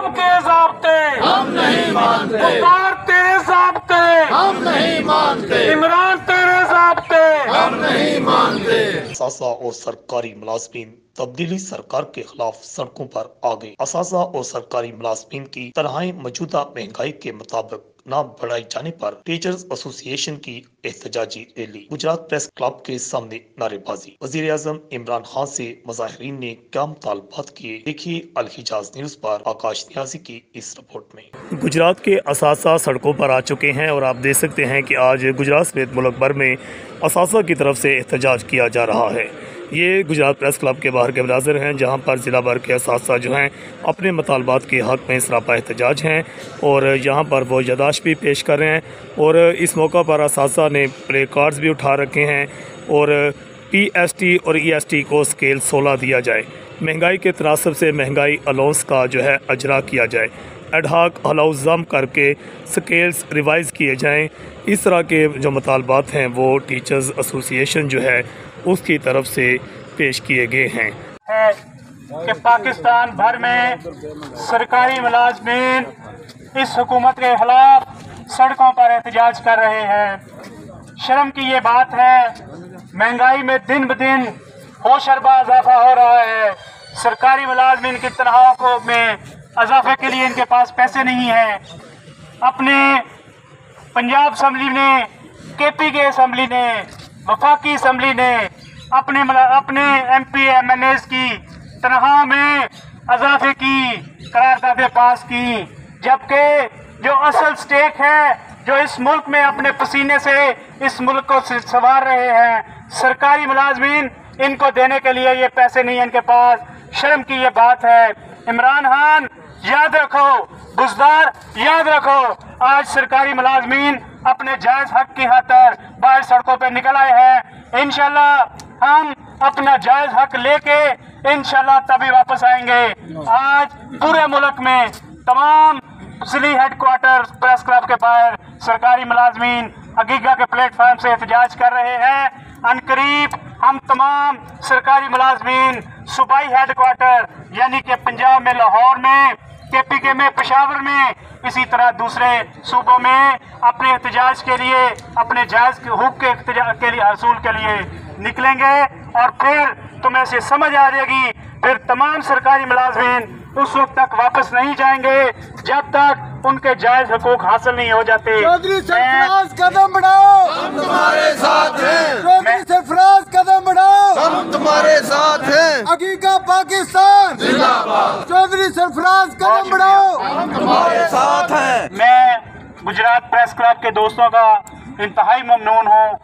निजाम के ज़ाब्ते हम नहीं मानते, मुख्तार तेरे ज़ाब्ते हम नहीं मानते, इमरान तेरे ज़ाब्ते हम नहीं मानते। असासा और सरकारी मुलाजमीन तब्दीली सरकार के खिलाफ सड़कों पर आ गए। असासा और सरकारी मुलाजमीन की तनख्वाहें मौजूदा महंगाई के मुताबिक न बढ़ाए जाने पर टीचर्स एसोसिएशन की एहतजाजी रैली। गुजरात प्रेस क्लब के सामने नारेबाजी। वजीर आजम इमरान खान से मुजाहिरीन ने क्या मुतालबात किए, देखिए अल हिजाज न्यूज पर आकाश न्याजी की इस रिपोर्ट में। गुजरात के असासा सड़कों पर आ चुके हैं और आप देख सकते हैं कि आज गुजरात समेत मुल्क भर में असासा की तरफ से एहतजाज किया जा रहा है। ये गुजरात प्रेस क्लब के बाहर के मनाज़िर हैं जहाँ पर ज़िला भर के असासा जो हैं अपने मुतालबात के हक़ में सरापा एहतजाज हैं और यहाँ पर वो यादाश्त भी पेश कर रहे हैं। और इस मौका पर असासा ने प्ले कार्ड्स भी उठा रखे हैं और PST और EST को स्केल 16 दिया जाए। महंगाई के तनासब से महंगाई अलाउंस का जो है अजरा किया जाए। एडहाक अलाउंस जम करके स्केल्स रिवाइज़ किए जाएँ। इस तरह के जो मुतालबात हैं वो टीचर्स एसोसिएशन जो है उसकी तरफ से पेश किए गए हैं। है कि पाकिस्तान भर में सरकारी मुलाजमीन इस हुकूमत के खिलाफ सड़कों पर एहतजाज कर रहे हैं। शर्म की ये बात है, महंगाई में दिन ब दिन होशरबा इजाफा हो रहा है। सरकारी मुलाजमीन की तनख्वाहों में इजाफे के लिए इनके पास पैसे नहीं हैं। अपने पंजाब असम्बली ने, KP के असम्बली ने, वफाकी असम्बली ने अपने MP MNAs की तनख्वाह में इजाफे की करारदादें पास की, जबकि जो असल स्टेक है, जो इस मुल्क में अपने पसीने से इस मुल्क को संवार रहे हैं, सरकारी मुलाजमीन, इनको देने के लिए ये पैसे नहीं है इनके पास। शर्म की ये बात है। इमरान खान याद रखो, बुज़दार याद रखो, आज सरकारी मुलाजमीन अपने जायज़ हक की खातिर बाहर सड़कों पे निकल आए हैं। इंशाल्लाह हम अपना जायज़ हक लेके इंशाल्लाह तभी वापस आएंगे। आज पूरे मुल्क में तमाम जिली हेडक्वार्टर प्रेस क्लब के बाहर सरकारी मुलाजमीन अगीगा के प्लेटफार्म से एहतजाज कर रहे हैं। अनकरीब हम तमाम सरकारी मुलाजमीन सूबाई हेडक्वार्टर यानी कि पंजाब में लाहौर में, KPK में पेशावर में, इसी तरह दूसरे सूबों में अपने एहतजाज के लिए, अपने जायज़ हुकूक के लिए हसूल के लिए निकलेंगे। और फिर तुम्हें से समझ आ जाएगी, फिर तमाम सरकारी मुलाजमीन उस वक्त तक वापस नहीं जाएंगे जब तक उनके जायज़ हुकूक हासिल नहीं हो जाते। चौधरी सरफराज कदम बढ़ाओ, हम तुम्हारे साथ हैं, चौधरी सरफराज कदम बढ़ाओ, हम तुम्हारे साथ हैं, अगीगा पाकिस्तान जिंदाबाद, चौधरी सरफराज कदम बढ़ाओ, हम तुम्हारे साथ हैं। मैं गुजरात प्रेस क्लब के दोस्तों का इंतहाई ममनून हूँ